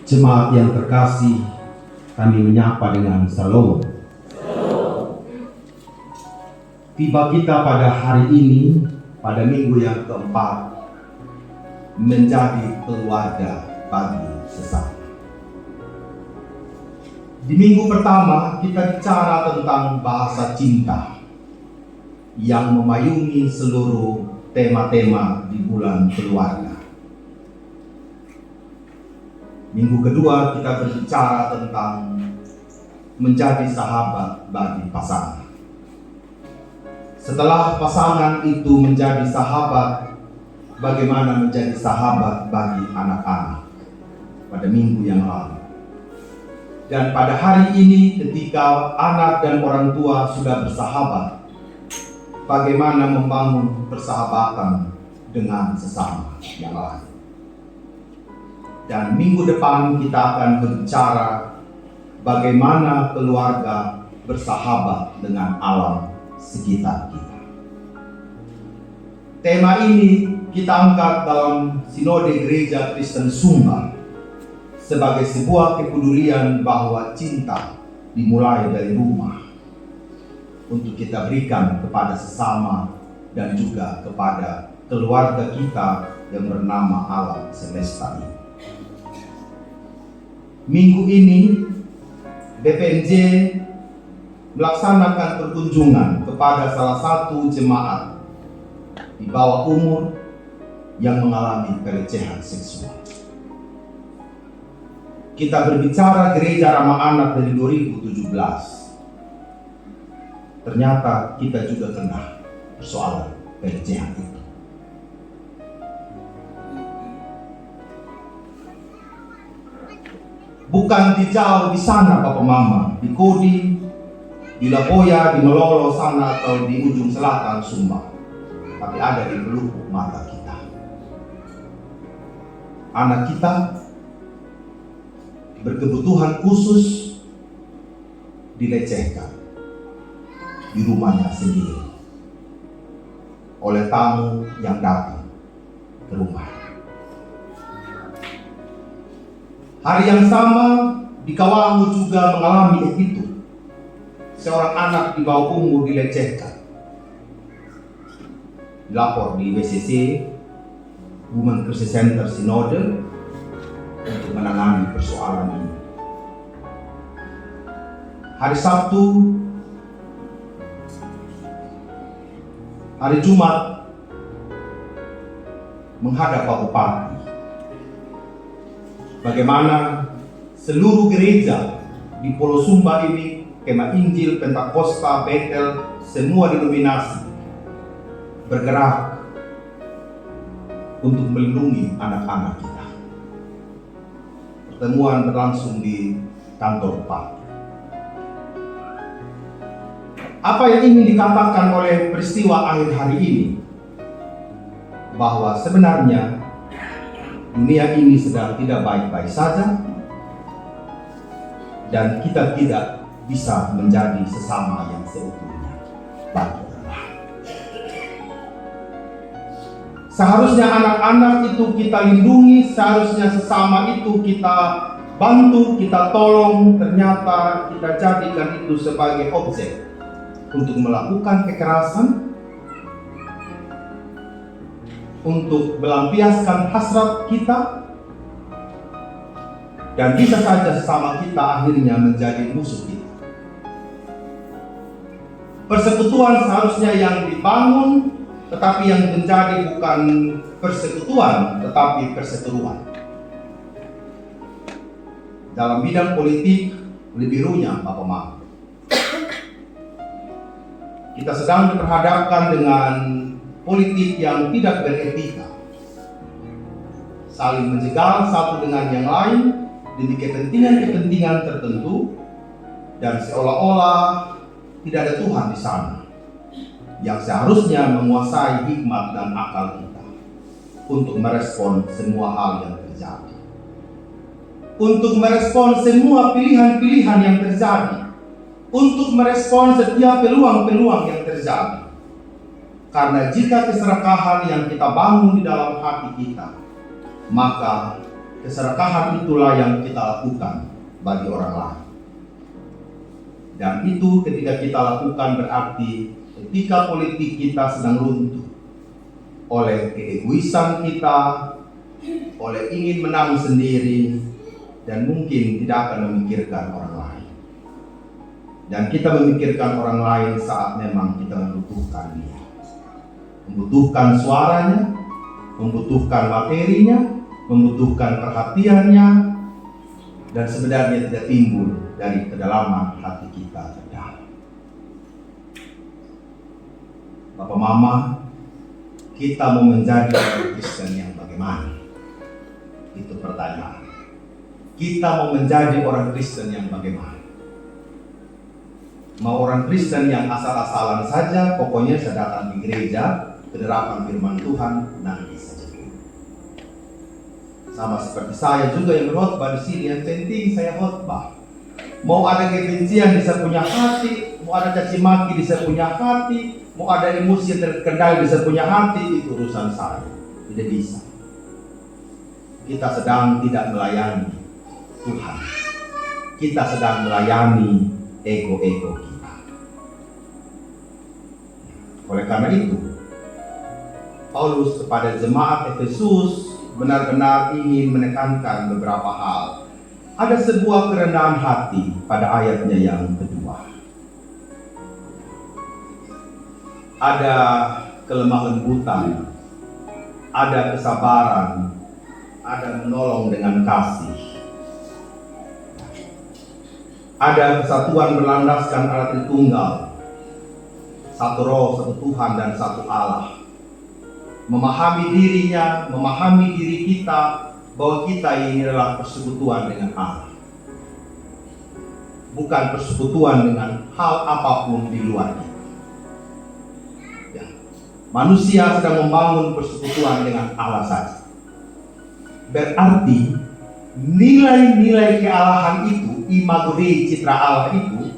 Jemaat yang terkasih, kami menyapa dengan Salam. Tiba kita pada hari ini, pada minggu yang keempat, menjadi keluarga bagi sesama. Di minggu pertama, kita bicara tentang bahasa cinta yang memayungi seluruh tema-tema di bulan keluarga. Minggu kedua kita berbicara tentang menjadi sahabat bagi pasangan. Setelah pasangan itu menjadi sahabat, bagaimana menjadi sahabat bagi anak-anak pada minggu yang lalu. Dan pada hari ini ketika anak dan orang tua sudah bersahabat, bagaimana membangun persahabatan dengan sesama yang lain. Dan minggu depan kita akan berbicara bagaimana keluarga bersahabat dengan alam sekitar kita. Tema ini kita angkat dalam Sinode Gereja Kristen Sumba sebagai sebuah kepedulian bahwa cinta dimulai dari rumah untuk kita berikan kepada sesama dan juga kepada keluarga kita yang bernama alam semesta ini. Minggu ini BPNJ melaksanakan perkunjungan kepada salah satu jemaat di bawah umur yang mengalami pelecehan seksual. Kita berbicara gereja ramah anak dari 2017. Ternyata kita juga kena persoalan pelecehan itu. Bukan di jauh di sana Papa Mama, di Kodi, di Lapoya, di Melolo sana atau di ujung selatan Sumba, tapi ada di pelupuk mata kita. Anak kita berkebutuhan khusus dilecehkan di rumahnya sendiri oleh tamu yang datang ke rumah. Hari yang sama di Kawangu juga mengalami itu. Seorang anak di bawah umur dilecehkan. Dilapor di WCC, Women Crisis Center Sinode, untuk menangani persoalan ini. Hari Sabtu, hari Jumat, menghadap Pak Bupati. Bagaimana seluruh gereja di Pulau Sumba ini, Kemah Injil, Pentakosta, Betel, semua denominasi bergerak untuk melindungi anak-anak kita. Pertemuan berlangsung di kantor Bupati. Apa yang ingin dikatakan oleh peristiwa akhir hari ini? Bahwa sebenarnya dunia ini sedang tidak baik-baik saja, dan kita tidak bisa menjadi sesama yang seutuhnya bagi Allah. Seharusnya anak-anak itu kita lindungi, seharusnya sesama itu kita bantu, kita tolong. Ternyata kita jadikan itu sebagai objek untuk melakukan kekerasan, untuk melampiaskan hasrat kita, dan bisa saja sesama kita akhirnya menjadi musuh kita. Persekutuan seharusnya yang dibangun, tetapi yang menjadi bukan persekutuan, tetapi perseteruan. Dalam bidang politik, lebih runyam Bapak Mama. Kita sedang diperhadapkan dengan politik yang tidak beretika, saling menjegal satu dengan yang lain demi kepentingan-kepentingan tertentu, dan seolah-olah tidak ada Tuhan di sana yang seharusnya menguasai hikmat dan akal kita untuk merespon semua hal yang terjadi, untuk merespon semua pilihan-pilihan yang terjadi, untuk merespon setiap peluang-peluang yang terjadi. Karena jika keserakahan yang kita bangun di dalam hati kita, maka Keserakahan itulah yang kita lakukan bagi orang lain. Dan itu ketika kita lakukan berarti etika politik kita sedang runtuh oleh keegoisan kita, oleh ingin menang sendiri, dan mungkin tidak akan memikirkan orang lain. Dan kita memikirkan orang lain saat memang kita membutuhkan dia. Membutuhkan suaranya, membutuhkan materinya, membutuhkan perhatiannya, dan sebenarnya tidak timbul dari kedalaman hati kita terdalam. Bapak Mama, kita mau menjadi orang Kristen yang bagaimana? Itu pertanyaan. Kita mau menjadi orang Kristen yang bagaimana? Mau orang Kristen yang asal-asalan saja, pokoknya saya datang di gereja, penerapan firman Tuhan, nanti saja. Sama seperti saya juga yang berkhotbah di sini, yang penting saya khotbah. Mau ada kebencian di saya punya hati, mau ada caci maki di saya punya hati, mau ada emosi yang terkendali di saya punya hati, itu urusan saya. Tidak bisa. Kita sedang tidak melayani Tuhan. Kita sedang melayani ego-ego kita. Oleh karena itu, Paulus kepada jemaat Efesus benar-benar ingin menekankan beberapa hal. Ada sebuah kerendahan hati pada ayatnya yang kedua. Ada kelemah lembutan, ada kesabaran, ada menolong dengan kasih. Ada kesatuan berlandaskan alat Tritunggal, satu roh, satu Tuhan, dan satu Allah. Memahami dirinya, memahami diri kita, bahwa kita ini adalah persekutuan dengan Allah. Bukan persekutuan dengan hal apapun di luar kita. Ya. Manusia sedang membangun persekutuan dengan Allah saja. Berarti nilai-nilai kealahan itu, imago Dei, citra Allah itu,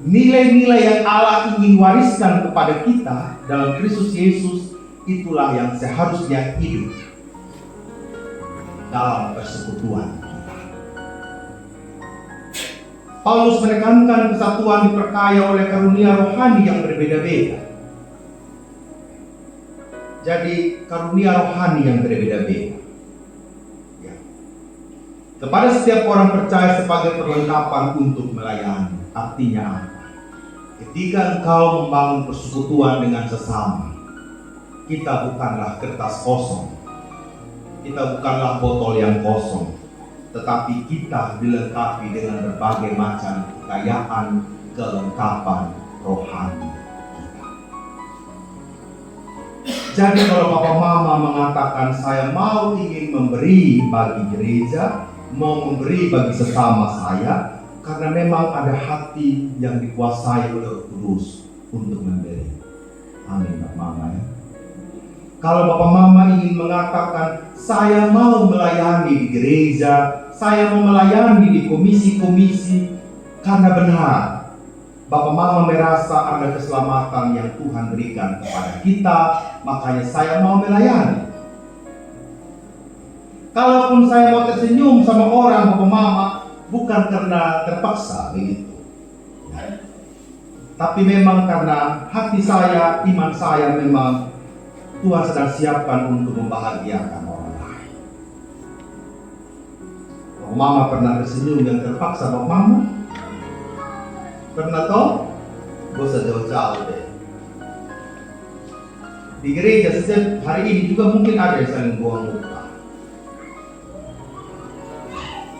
nilai-nilai yang Allah ingin wariskan kepada kita dalam Kristus Yesus, itulah yang seharusnya hidup dalam persekutuan kita. Paulus menekankan kesatuan diperkaya oleh karunia rohani yang berbeda-beda. Jadi karunia rohani yang berbeda-beda. Ya. Kepada setiap orang percaya sebagai perlengkapan untuk melayani. Artinya apa? Ketika engkau membangun persekutuan dengan sesama, kita bukanlah kertas kosong, kita bukanlah botol yang kosong, tetapi kita dilengkapi dengan berbagai macam kekayaan, kelengkapan rohani kita. Jadi kalau Papa Mama mengatakan saya mau ingin memberi bagi gereja, mau memberi bagi sesama saya, karena memang ada hati yang dikuasai oleh Roh Kudus untuk memberi. Amin, Pak Mama ya. Kalau Bapak Mama ingin mengatakan saya mau melayani di gereja, saya mau melayani di komisi-komisi, karena benar Bapak Mama merasa ada keselamatan yang Tuhan berikan kepada kita, makanya saya mau melayani. Kalaupun saya mau tersenyum sama orang, Bapak Mama, bukan karena terpaksa begitu, tapi memang karena hati saya, iman saya memang Tuhan sedang siapkan untuk membahagiakan orang lain. Bapak Mama pernah tersenyum yang terpaksa, Bapak Mama? Pernah toh? Gak usah jauh-jauh deh. Di gereja setiap hari ini juga mungkin ada yang saling buang muka.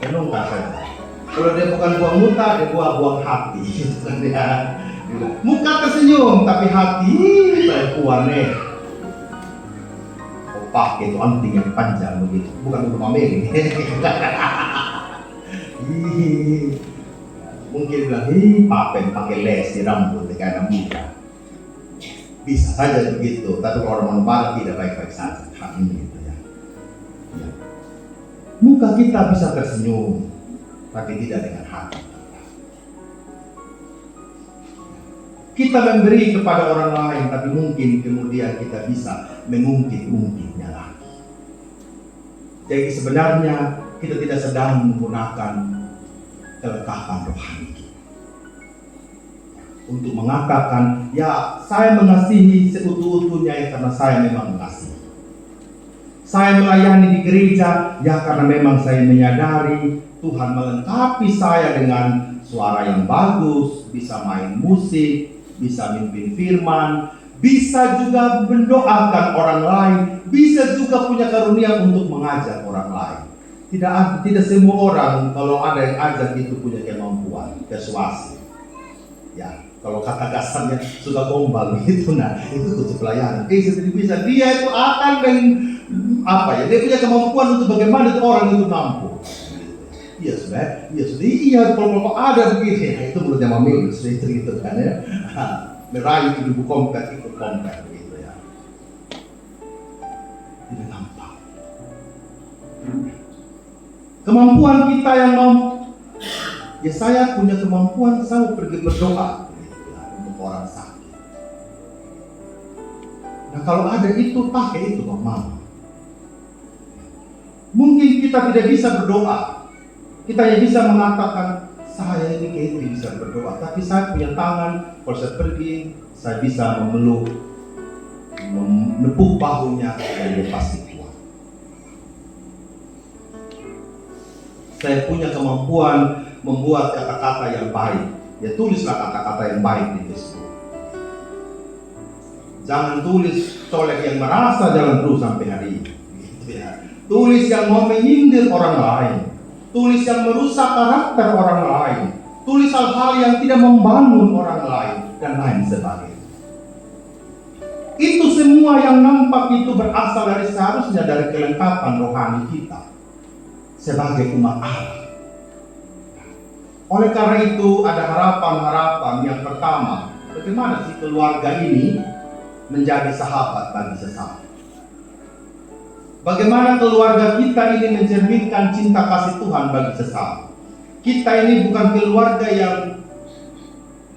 Renungkan saja. Kalau dia bukan buang muka, dia buang hati. Muka tersenyum, tapi hati perempuan nih. Pakai itu anting yang panjang begitu, bukan untuk pamerin. Mungkin bilang, pakai les di rambut, kayak muka. Bisa saja begitu, tapi kalau orang barat tidak baik-baik saja. Ini gitu ya. Ya. Muka kita bisa tersenyum, tapi tidak dengan hati. Kita memberi kepada orang lain, tapi mungkin kemudian kita bisa mengungkit-ungkitnya lagi. Jadi sebenarnya kita tidak sedang menggunakan kelengkapan rohani untuk mengatakan, ya saya mengasihi seutuh-utuhnya ya karena saya memang mengasihi. Saya melayani di gereja ya karena memang saya menyadari Tuhan melengkapi saya dengan suara yang bagus, bisa main musik, bisa mimpin firman, bisa juga mendoakan orang lain, bisa juga punya karunia untuk mengajar orang lain. Tidak semua orang kalau ada yang ajar itu punya kemampuan, persuasi. Ya, kalau kata kasarnya suka gombal gitu, nah itu tujuh pelayanan. Bisa dia itu akan dia punya kemampuan untuk bagaimana itu orang itu mampu. Iya sudah. Kalau ada begini, itu menurutnya Mami sudah itu kan ya. Meraih ibu komplek ikut komplek begitu ya. Tidak gampang. Kemampuan kita yang ya saya punya kemampuan, saya pergi berdoa gitu ya, untuk orang sakit. Nah kalau ada itu pakai itu Mama. Mungkin kita tidak bisa berdoa, kita hanya bisa mengatakan saya ini kayaknya bisa berdoa, tapi saya punya tangan, kalau saya pergi saya bisa menepuk bahunya dan dia pasti kuat. Saya punya kemampuan membuat kata-kata yang baik. Ya tulislah kata-kata yang baik di Facebook. Jangan tulis colek yang merasa jalan terus sampai hari ini. Gitu ya. Tulis yang mau menyindir orang lain. Tulis yang merusak karakter orang lain. Tulis hal-hal yang tidak membangun orang lain dan lain sebagainya. Itu semua yang nampak itu berasal dari seharusnya dari kelengkapan rohani kita sebagai umat Allah. Oleh karena itu ada harapan-harapan yang pertama, bagaimana sih keluarga ini menjadi sahabat bagi sesama? Bagaimana keluarga kita ini mencerminkan cinta kasih Tuhan bagi sesama? Kita ini bukan keluarga yang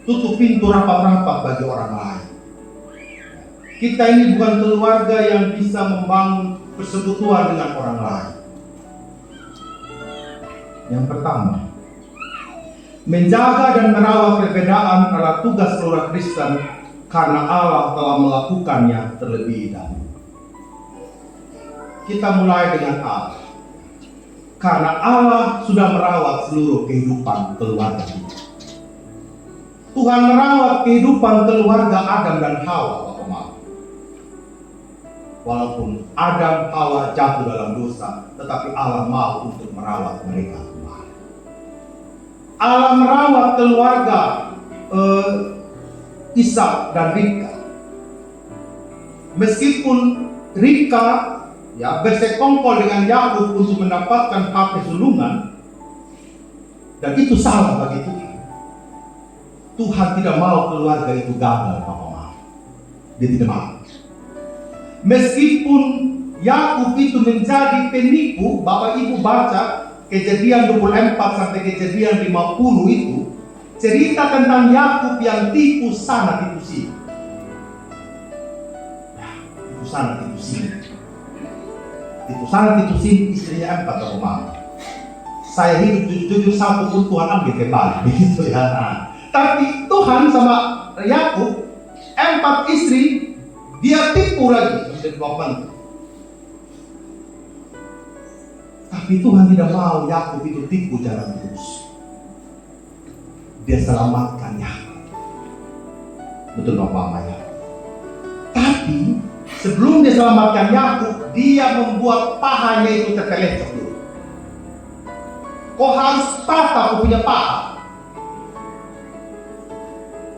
tutup pintu rapat-rapat bagi orang lain. Kita ini bukan keluarga yang bisa membangun persekutuan dengan orang lain. Yang pertama, menjaga dan merawat perbedaan adalah tugas seluruh Kristen karena Allah telah melakukannya terlebih dahulu. Kita mulai dengan Allah. Karena Allah sudah merawat seluruh kehidupan keluarga kita. Tuhan merawat kehidupan keluarga Adam dan Hawa, Bapak Mama. Walaupun Adam Hawa jatuh dalam dosa, tetapi Allah mau untuk merawat mereka. Allah merawat keluarga Ishak dan Ribka. Meskipun Ribka bersekongkol dengan Yakub untuk mendapatkan hak kesulungan, dan itu salah bagi Tuhan. Tuhan tidak mau keluarga itu gagal, Bapak. Dia tidak mau. Meskipun Yakub itu menjadi penipu, Bapak Ibu baca Kejadian 24 sampai Kejadian 50 itu cerita tentang Yakub yang tipu sana tipu sini. Tipu sana tipu sini. Tipu sana tipu sini, istrinya 4 rumah. Saya hidup jujur satu pun Tuhan ambil kembali begitu ya. Nah, tapi Tuhan sama Yakub 4 istri dia tipu lagi menjadi bapak. Tapi Tuhan tidak mau Yakub itu tipu jalan terus. Dia selamatkan Yakub. Betul Bapak ya. Tapi sebelum dia selamatkan Yakub, dia membuat pahanya itu terkelecok dulu. Kau harus tata kau punya paha.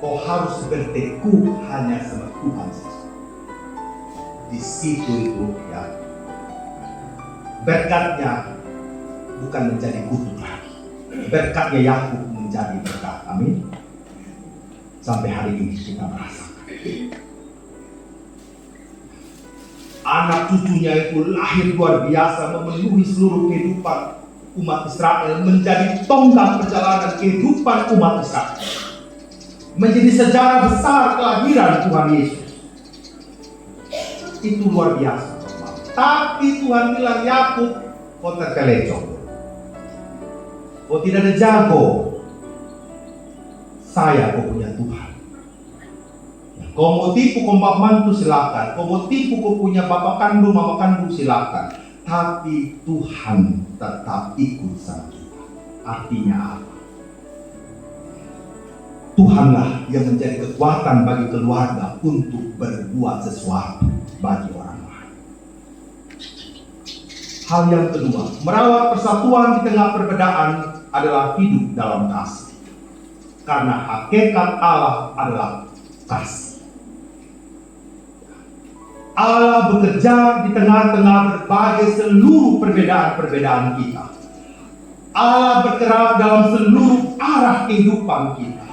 Kau harus berteguh hanya sama Tuhan saja. Di situ itu ya. Berkatnya bukan menjadi kutuk lagi. Berkatnya Yakub menjadi berkat. Amin. Sampai hari ini kita merasakan. Anak cucunya itu lahir luar biasa, memenuhi seluruh kehidupan umat Israel, menjadi tonggak perjalanan kehidupan umat Israel, menjadi sejarah besar kelahiran Tuhan Yesus. Itu luar biasa. Tapi Tuhan bilang, Yakub, kau terkelecok, kau tidak ada jago. Saya kau punya Tuhan. Kau mau tipu kau mantu silakan, kau mau tipu kau punya bapak kandung, mama kandung silakan. Tapi Tuhan tetap ikut sama kita. Artinya apa? Tuhanlah yang menjadi kekuatan bagi keluarga untuk berbuat sesuatu bagi orang lain. Hal yang kedua, merawat persatuan di tengah perbedaan adalah hidup dalam kasih. Karena hakikat Allah adalah kasih. Allah bekerja di tengah-tengah berbagai seluruh perbedaan-perbedaan kita. Allah bergerak dalam seluruh arah kehidupan kita.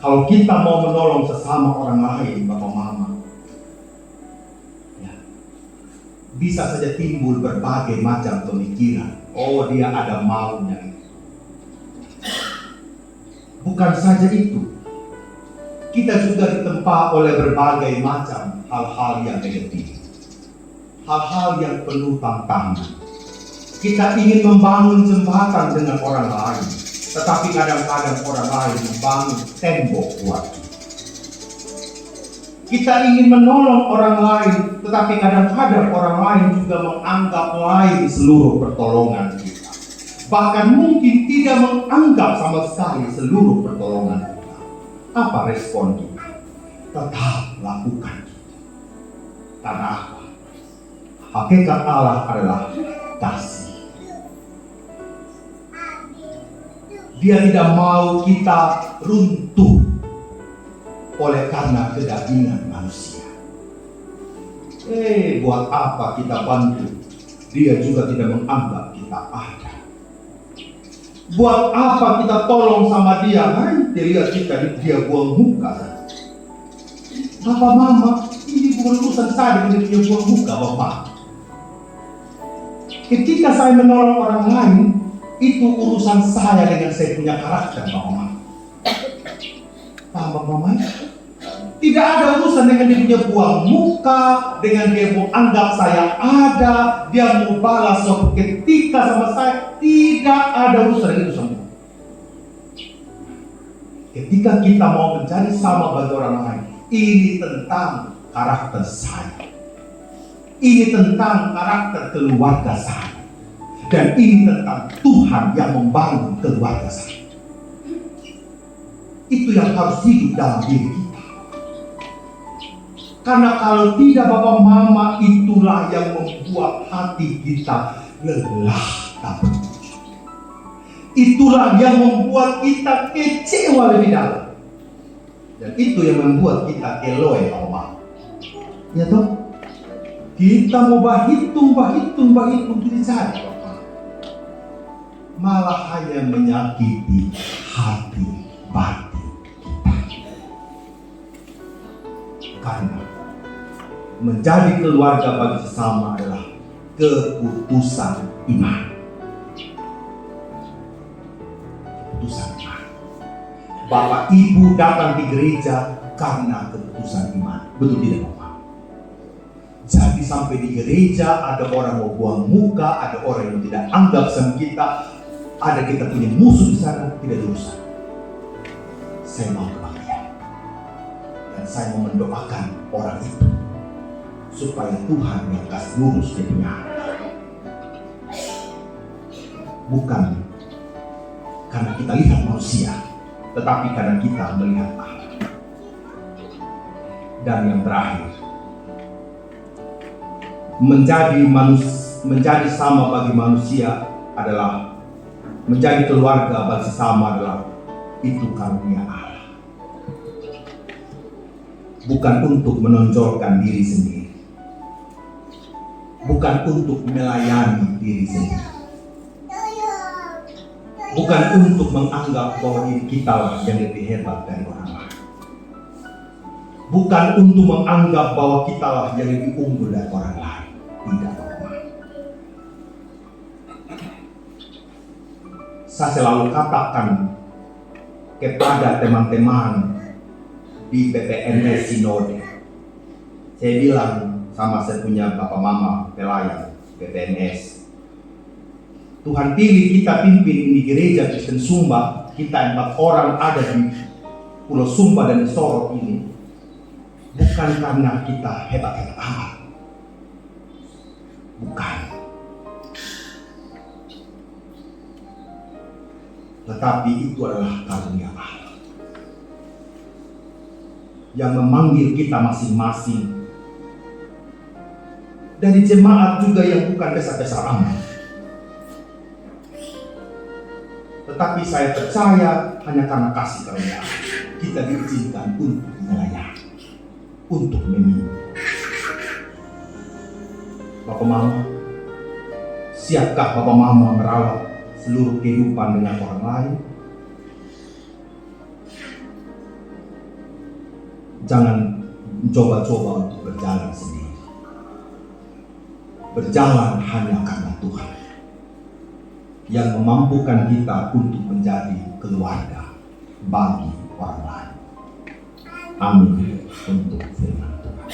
Kalau kita mau menolong sesama orang lain, Bapak Mama, ya, bisa saja timbul berbagai macam pemikiran. Oh, dia ada maunya. Bukan saja itu, kita juga ditempa oleh berbagai macam hal-hal yang negatif, hal-hal yang penuh tantangan. Kita ingin membangun jembatan dengan orang lain, tetapi kadang-kadang orang lain membangun tembok buat kita. Kita ingin menolong orang lain, tetapi kadang-kadang orang lain juga menganggap lain seluruh pertolongan kita. Bahkan mungkin tidak menganggap sama sekali seluruh pertolongan kita. Apa respon kita? Tetap lakukan. Karena apa? Hakikat Allah adalah kasih. Dia tidak mau kita runtuh oleh karena kedagingan manusia. Buat apa kita bantu? Dia juga tidak menganggap kita ada. Buat apa kita tolong sama dia? Dia lihat kita, dia buang muka. Bapak Mama, ini bukan urusan saya dengan dia buang muka, Bapak. Ketika saya menolong orang lain, itu urusan saya dengan saya punya karakter, Bapak Mama. Bapak Mama, tidak ada urusan dengan dia punya buang muka, dengan dia mau anggap saya ada, dia mau balas ketika sama saya. Tidak ada urusan itu semua. Ketika kita mau mencari sama bagi orang lain, ini tentang karakter saya. Ini tentang karakter keluarga saya. Dan ini tentang Tuhan yang membangun keluarga saya. Itu yang harus hidup dalam diri kita. Karena kalau tidak, Bapak Mama, itulah yang membuat hati kita lelah tak bertujuan. Itulah yang membuat kita kecewa lebih dalam. Dan itu yang membuat kita eloe, Bapak Mama. Ya toh? Kita mau bahitung tidak jadi, Bapak. Malah hanya menyakiti hati batin kita. Karena menjadi keluarga bagi sesama adalah keputusan iman. Keputusan iman. Bapak Ibu datang di gereja karena keputusan iman. Betul tidak, Bapak? Jadi sampai di gereja ada orang mau buang muka, ada orang yang tidak anggap sama kita, ada kita punya musuh di sana, tidak diurusan. Saya mau kebahagiaan. Dan saya mau mendoakan orang itu supaya Tuhan yang kasih lurus dia punya hati. Bukan karena kita lihat manusia, tetapi karena kita melihat Allah. Dan yang terakhir, menjadi sama bagi manusia adalah menjadi keluarga bagi sesama adalah itu karunia Allah. Bukan untuk menonjolkan diri sendiri. Bukan untuk melayani diri sendiri. Bukan untuk menganggap bahwa diri kita lah yang lebih hebat dari orang lain. Bukan untuk menganggap bahwa kita lah yang lebih unggul dari orang lain. Tidak, Bapak. Saya selalu katakan kepada teman-teman di PPNS Sinode, saya bilang sama saya punya bapak mama pelayan PPNS. Tuhan pilih kita pimpin ini gereja Kristen Sumba. Kita 4 orang ada di Pulau Sumba dan di Sorot ini bukan karena kita hebat-hebat amat, bukan, tetapi itu adalah karunia Allah yang memanggil kita masing-masing dari jemaat juga yang bukan besar-besar amat. Tetapi saya percaya hanya karena kasih karunia kita diizinkan untuk melayani, untuk meminta. Bapak Mama, siapkah Bapak Mama merawat seluruh kehidupan dengan orang lain? Jangan coba-coba untuk berjalan sendiri. Berjalan hanya karena Tuhan yang memampukan kita untuk menjadi keluarga bagi orang lain. Amin untuk firman Tuhan.